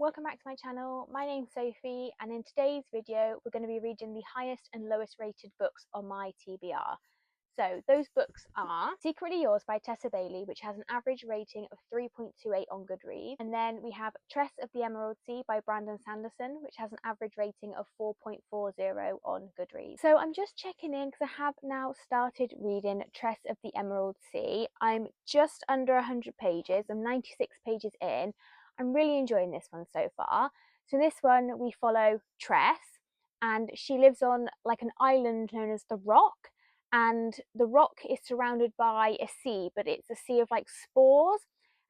welcome back to my channel. My name's Sophie, and in today's video we're going to be reading the highest and lowest rated books on my TBR. So those books are Secretly Yours by Tessa Bailey, which has an average rating of 3.28 on Goodreads. And then we have Tress of the Emerald Sea by Brandon Sanderson, which has an average rating of 4.40 on Goodreads. So I'm just checking in because I have now started reading Tress of the Emerald Sea. I'm just under 100 pages. I'm 96 pages in. I'm really enjoying this one so far. So this one we follow Tress, and she lives on like an island known as the Rock, and the rock is surrounded by a sea, but it's a sea of like spores,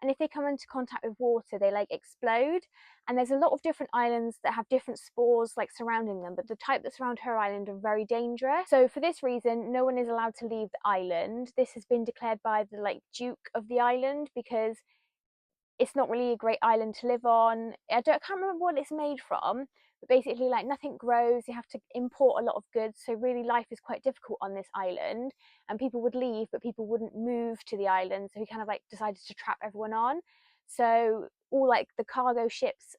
and if they come into contact with water they like explode. And there's a lot of different islands that have different spores like surrounding them, but the type that surround her island are very dangerous. So for this reason no one is allowed to leave the island. This has been declared by the like Duke of the island because it's not really a great island to live on. I can't remember what it's made from, but basically like nothing grows. You have to import a lot of goods, so really life is quite difficult on this island, and people would leave but people wouldn't move to the island, so he kind of like decided to trap everyone on. So all like the cargo ships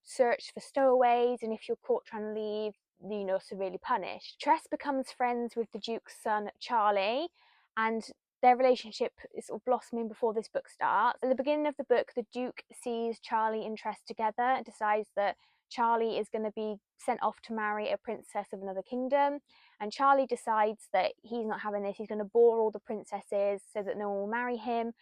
search for stowaways, and if you're caught trying to leave, you're severely punished. Tress becomes friends with the Duke's son Charlie, and their relationship is sort of blossoming before this book starts. At the beginning of the book, the Duke sees Charlie and Tress together and decides that Charlie is going to be sent off to marry a princess of another kingdom. And Charlie decides that he's not having this. He's going to bore all the princesses so that no one will marry him.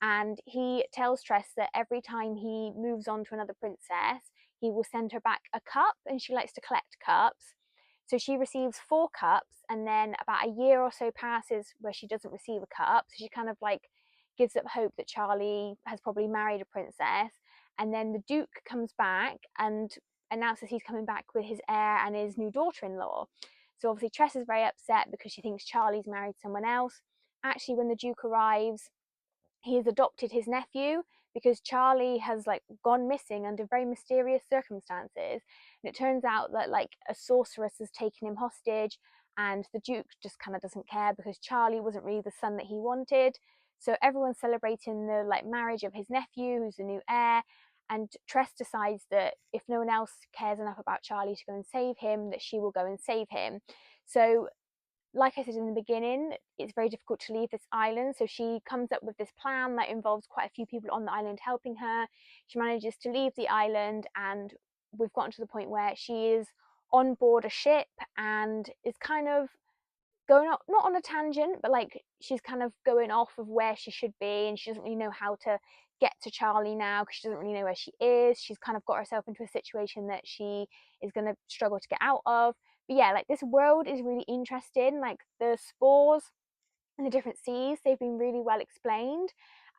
And he tells Tress that every time he moves on to another princess, he will send her back a cup, and she likes to collect cups. So she receives 4 cups, and then about a year or so passes where she doesn't receive a cup. So she kind of like gives up hope that Charlie has probably married a princess. And then the Duke comes back and announces he's coming back with his heir and his new daughter-in-law. So obviously Tress is very upset because she thinks Charlie's married someone else. Actually, when the Duke arrives, he has adopted his nephew because Charlie has like gone missing under very mysterious circumstances, and it turns out that like a sorceress has taken him hostage, and the Duke just kind of doesn't care because Charlie wasn't really the son that he wanted. So everyone's celebrating the like marriage of his nephew, who's the new heir, and Tress decides that if no one else cares enough about Charlie to go and save him, that she will go and save him. So like I said in the beginning, it's very difficult to leave this island. So she comes up with this plan that involves quite a few people on the island helping her. She manages to leave the island, and we've gotten to the point where she is on board a ship and is kind of going up, not on a tangent, but like she's kind of going off of where she should be, and she doesn't really know how to get to Charlie now because she doesn't really know where she is. She's kind of got herself into a situation that she is going to struggle to get out of. But yeah, like this world is really interesting. Like the spores and the different seas, they've been really well explained.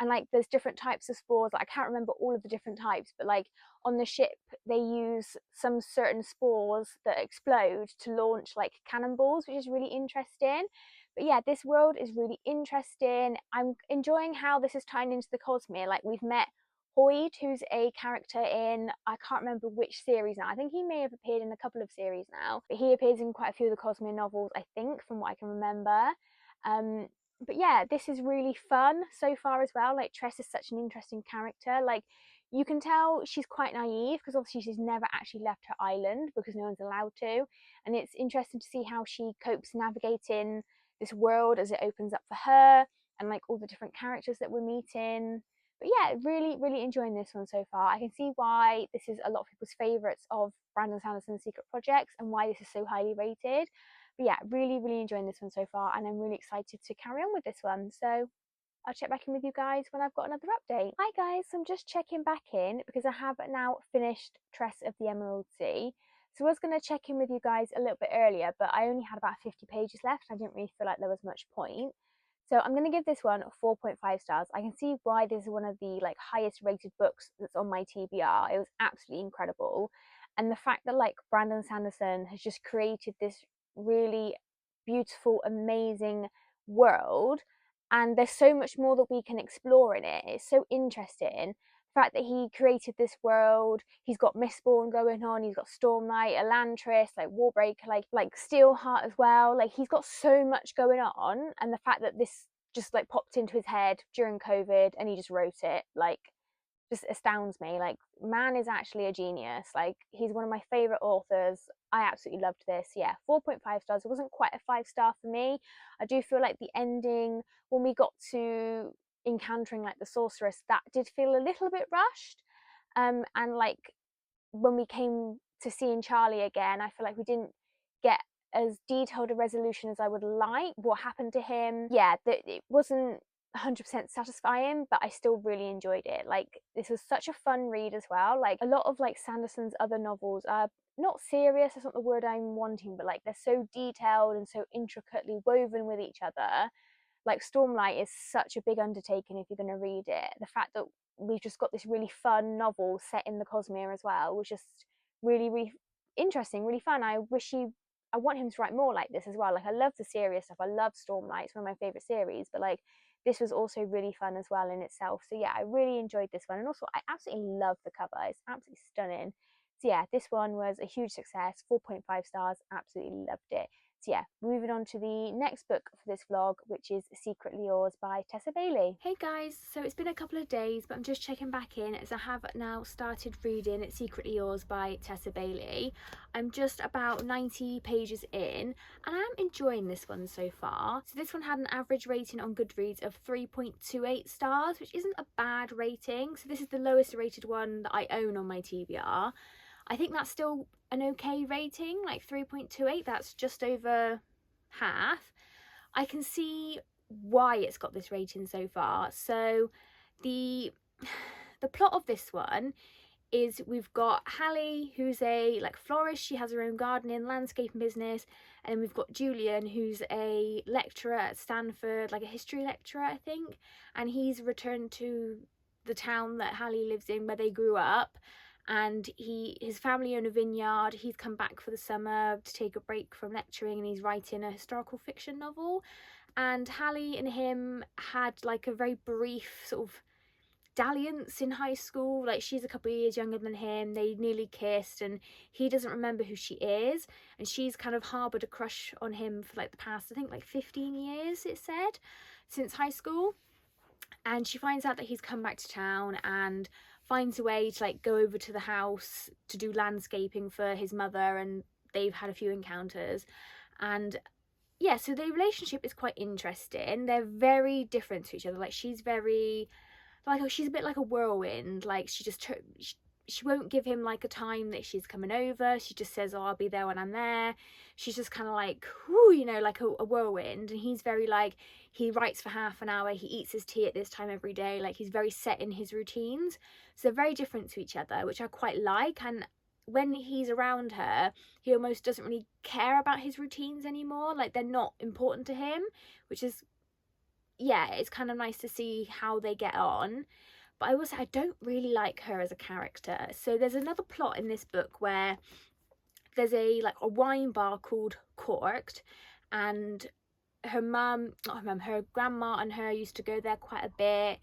And like there's different types of spores. Like, I can't remember all of the different types, but like on the ship they use some certain spores that explode to launch like cannonballs, which is really interesting. But yeah, this world is really interesting. I'm enjoying how this is tying into the Cosmere. Like we've met Hoyd, who's a character in, I can't remember which series now. I think he may have appeared in a couple of series now, but he appears in quite a few of the Cosmere novels, I think, from what I can remember. Um, but yeah, this is really fun so far as well. Like Tress is such an interesting character. Like you can tell she's quite naive because obviously she's never actually left her island because no one's allowed to. And it's interesting to see how she copes navigating this world as it opens up for her, and like all the different characters that we're meeting. But yeah, really, really enjoying this one so far. I can see why this is a lot of people's favourites of Brandon Sanderson's Secret Projects and why this is so highly rated. But yeah, really, really enjoying this one so far, and I'm really excited to carry on with this one. So I'll check back in with you guys when I've got another update. Hi guys, so I'm just checking back in because I have now finished Tress of the Emerald Sea. So I was going to check in with you guys a little bit earlier, but I only had about 50 pages left. I didn't really feel like there was much point. So I'm going to give this one 4.5 stars. I can see why this is one of the like highest rated books that's on my TBR. It was absolutely incredible. And the fact that like Brandon Sanderson has just created this really beautiful, amazing world, and there's so much more that we can explore in it. It's so interesting. The fact that he created this world, he's got Mistborn going on, he's got Stormlight, Elantris, like Warbreaker, like Steelheart as well. Like he's got so much going on, and the fact that this just like popped into his head during COVID and he just wrote it, like just astounds me. Like, man is actually a genius. Like, he's one of my favorite authors. I absolutely loved this. Yeah, 4.5 stars. It wasn't quite a 5-star for me. I do feel like the ending, when we got to encountering like the sorceress, that did feel a little bit rushed. And like when we came to seeing Charlie again, I feel like we didn't get as detailed a resolution as I would like. What happened to him? Yeah, it wasn't 100% satisfying, but I still really enjoyed it. Like, this was such a fun read as well. Like, a lot of like Sanderson's other novels are not serious, that's not the word I'm wanting, but like they're so detailed and so intricately woven with each other. Like, Stormlight is such a big undertaking if you're going to read it. The fact that we've just got this really fun novel set in the Cosmere as well was just really, really interesting, really fun. I want him to write more like this as well. Like, I love the serious stuff. I love Stormlight. It's one of my favorite series, but like this was also really fun as well in itself. So yeah, I really enjoyed this one. And also I absolutely love the cover. It's absolutely stunning. So yeah, this one was a huge success, 4.5 stars, absolutely loved it. So yeah, moving on to the next book for this vlog, which is Secretly Yours by Tessa Bailey. Hey guys, so it's been a couple of days, but I'm just checking back in as I have now started reading Secretly Yours by Tessa Bailey. I'm just about 90 pages in and I am enjoying this one so far. So this one had an average rating on Goodreads of 3.28 stars, which isn't a bad rating. So this is the lowest rated one that I own on my TBR. I think that's still an okay rating, like 3.28, that's just over half. I can see why it's got this rating so far. So the plot of this one is we've got Hallie, who's a like florist. She has her own gardening, landscaping business, and then we've got Julian, who's a lecturer at Stanford, like a history lecturer, I think, and he's returned to the town that Hallie lives in where they grew up. And his family own a vineyard. He's come back for the summer to take a break from lecturing, and he's writing a historical fiction novel. And Hallie and him had like a very brief sort of dalliance in high school. Like, she's a couple of years younger than him, they nearly kissed, and he doesn't remember who she is, and she's kind of harbored a crush on him for like the past, I think, like 15 years, it said, since high school. And she finds out that he's come back to town and finds a way to like go over to the house to do landscaping for his mother, and they've had a few encounters. And yeah, so the relationship is quite interesting. They're very different to each other. Like, she's very like, she's a bit like a whirlwind. Like, she won't give him like a time that she's coming over. She just says, oh, I'll be there when I'm there. She's just kind of like, whoo, you know, like a whirlwind. And he's very like, he writes for half an hour, he eats his tea at this time every day. Like, he's very set in his routines. So they're very different to each other, which I quite like. And when he's around her, he almost doesn't really care about his routines anymore. Like, they're not important to him, which is, yeah, it's kind of nice to see how they get on. But I will say I don't really like her as a character. So there's another plot in this book where there's a wine bar called Corked, and her mum, not her mum, her grandma and her used to go there quite a bit,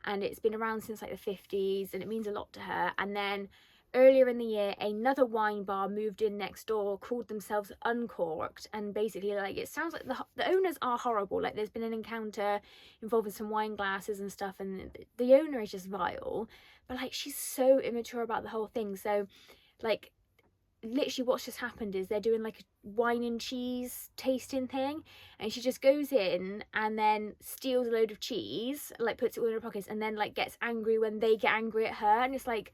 and it's been around since like the 50s, and it means a lot to her. And then earlier in the year, another wine bar moved in next door, called themselves Uncorked, and basically, like, it sounds like the owners are horrible. Like, there's been an encounter involving some wine glasses and stuff, and the owner is just vile. But like, she's so immature about the whole thing. So like, literally what's just happened is they're doing like a wine and cheese tasting thing, and she just goes in and then steals a load of cheese, like puts it all in her pockets, and then like gets angry when they get angry at her. And it's like,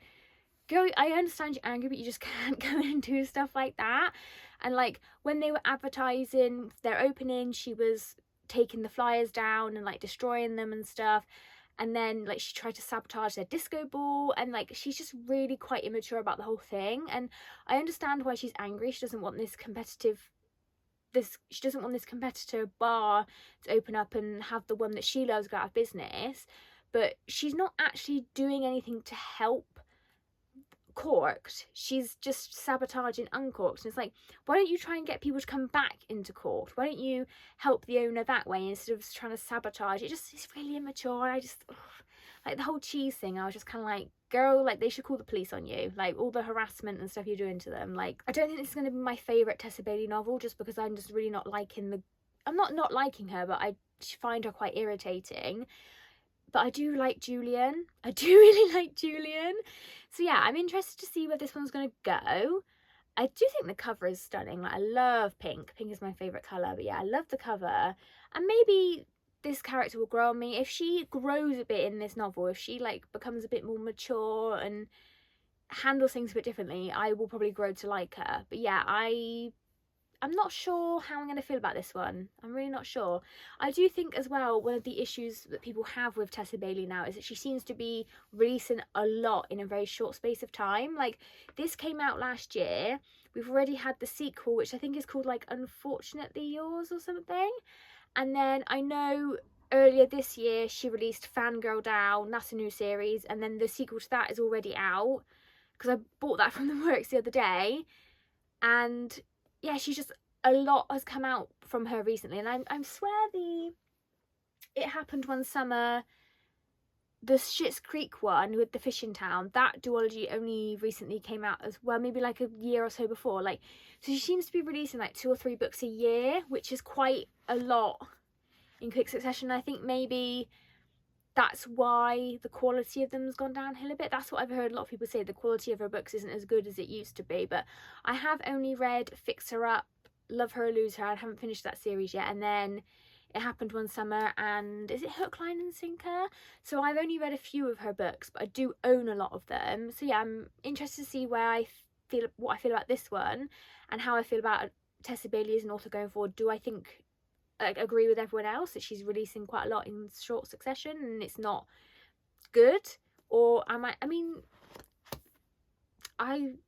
girl, I understand you're angry, but you just can't go and do stuff like that. And like, when they were advertising their opening, she was taking the flyers down and like destroying them and stuff. And then like, she tried to sabotage their disco ball, and like, she's just really quite immature about the whole thing. And I understand why she's angry. She doesn't want this competitor bar to open up and have the one that she loves go out of business, but she's not actually doing anything to help Corked. She's just sabotaging Uncorked. And it's like, why don't you try and get people to come back into Corked? Why don't you help the owner that way instead of trying to sabotage it? It's really immature. I just, like, the whole cheese thing, I was just kind of like, girl, like, they should call the police on you. Like, all the harassment and stuff you're doing to them. Like, I don't think this is going to be my favourite Tessa Bailey novel, just because I'm just really not liking I'm not liking her, but I find her quite irritating. but I do like Julian. I do really like Julian. So yeah, I'm interested to see where this one's going to go. I do think the cover is stunning. Like, I love pink. Pink is my favourite colour. But yeah, I love the cover. And maybe this character will grow on me. If she grows a bit in this novel, if she like becomes a bit more mature and handles things a bit differently, I will probably grow to like her. But yeah, I'm not sure how I'm going to feel about this one. I'm really not sure. I do think as well, one of the issues that people have with Tessa Bailey now is that she seems to be releasing a lot in a very short space of time. Like, this came out last year. We've already had the sequel, which I think is called like Unfortunately Yours or something. And then I know earlier this year she released Fangirl Down. That's a new series. And then the sequel to that is already out, because I bought that from the works the other day. And yeah, she's just, a lot has come out from her recently, and I swear it happened one summer, the Schitt's Creek one with the fishing town, that duology only recently came out as well, maybe like a year or so before. Like, so she seems to be releasing like 2 or 3 books a year, which is quite a lot in quick succession. I think maybe that's why the quality of them has gone downhill a bit. That's what I've heard a lot of people say. The quality of her books isn't as good as it used to be. But I have only read Fix Her Up, Love Her or Lose Her. I haven't finished that series yet. And then It Happened One Summer, and is it Hook, Line and Sinker? So I've only read a few of her books, but I do own a lot of them. So yeah, I'm interested to see what I feel about this one, and how I feel about Tessa Bailey as an author going forward. Do I think, agree with everyone else, that she's releasing quite a lot in short succession and it's not good? Or am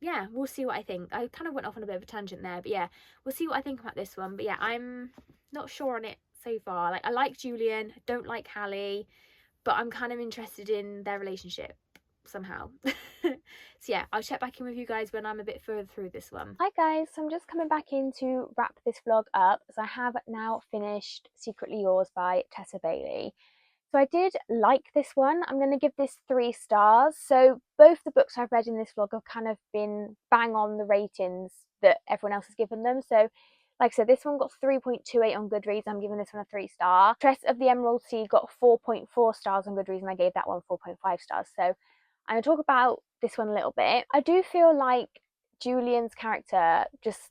yeah, we'll see what I think. I kind of went off on a bit of a tangent there, but yeah, we'll see what I think about this one. But yeah, I'm not sure on it so far. Like, I like Julian, don't like Hallie, but I'm kind of interested in their relationship somehow. So yeah, I'll check back in with you guys when I'm a bit further through this one. Hi guys, so I'm just coming back in to wrap this vlog up, as I have now finished Secretly Yours by Tessa Bailey. So I did like this one. I'm going to give this 3 stars. So both the books I've read in this vlog have kind of been bang on the ratings that everyone else has given them. So like I said, this one got 3.28 on Goodreads. I'm giving this one a 3 star. Tress of the Emerald Sea got 4.4 stars on Goodreads, and I gave that one 4.5 stars. So I'm going to talk about this one a little bit. I do feel like Julian's character just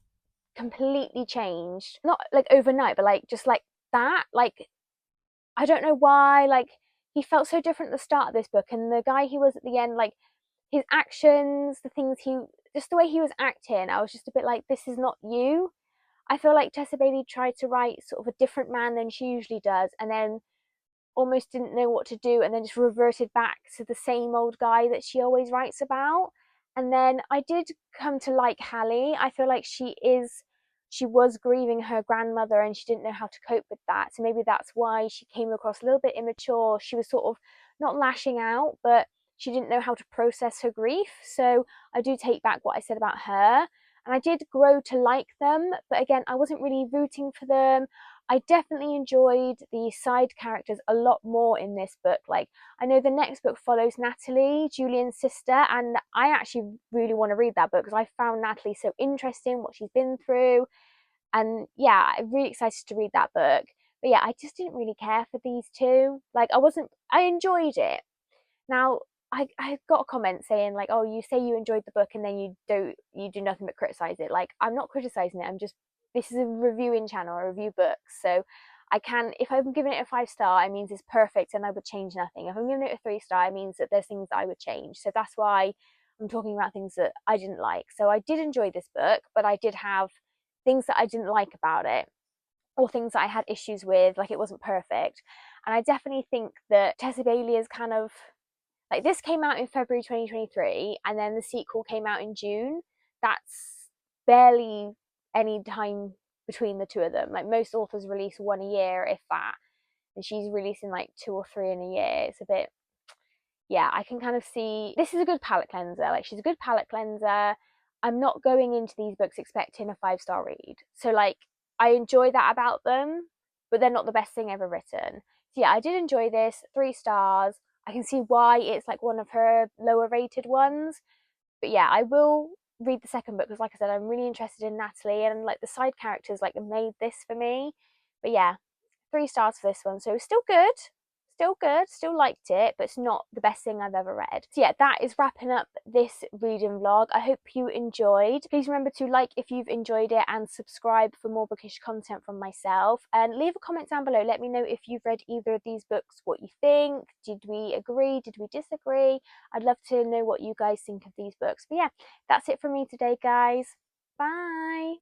completely changed. Not like overnight, but like just like that. Like, I don't know why, like, he felt so different at the start of this book, and the guy he was at the end, like, his actions, the things just the way he was acting, I was just a bit like, this is not you. I feel like Tessa Bailey tried to write sort of a different man than she usually does, and then almost didn't know what to do, and then just reverted back to the same old guy that she always writes about. And then I did come to like Hallie. I feel like she was grieving her grandmother, and she didn't know how to cope with that. So maybe that's why she came across a little bit immature. She was sort of not lashing out, but she didn't know how to process her grief. So I do take back what I said about her. And I did grow to like them, but again, I wasn't really rooting for them. I definitely enjoyed the side characters a lot more in this book. Like, I know the next book follows Natalie, Julian's sister, and I actually really want to read that book because I found Natalie so interesting, what she's been through. And yeah, I'm really excited to read that book. But yeah, I just didn't really care for these two. Like, I enjoyed it. Now, I got a comment saying like, oh, you say you enjoyed the book and then you do nothing but criticize it. Like, I'm not criticizing it. This is a reviewing channel. I review books, so I can, if I'm giving it a 5 star, it means it's perfect and I would change nothing. If I'm giving it a 3 star, it means that there's things that I would change. So that's why I'm talking about things that I didn't like. So I did enjoy this book, but I did have things that I didn't like about it, or things that I had issues with, like it wasn't perfect. And I definitely think that Tessa Bailey is kind of like, this came out in February 2023, and then the sequel came out in June. That's barely any time between the two of them. Like, most authors release one a year, if that, and she's releasing like 2 or 3 in a year. It's a bit, yeah, I can kind of see this is a good palette cleanser. Like, she's a good palette cleanser. I'm not going into these books expecting a 5-star read. So like, I enjoy that about them, but they're not the best thing ever written. So yeah, I did enjoy this, 3 stars. I can see why it's like one of her lower rated ones. But yeah, I will read the second book because, like I said, I'm really interested in Natalie, and like the side characters like made this for me. But yeah, 3 stars for this one. So still good, still good, still liked it, but it's not the best thing I've ever read. So yeah, that is wrapping up this reading vlog. I hope you enjoyed. Please remember to like if you've enjoyed it and subscribe for more bookish content from myself, and leave a comment down below. Let me know if you've read either of these books, what you think. Did we agree? Did we disagree? I'd love to know what you guys think of these books. But yeah, that's it from me today, guys. Bye.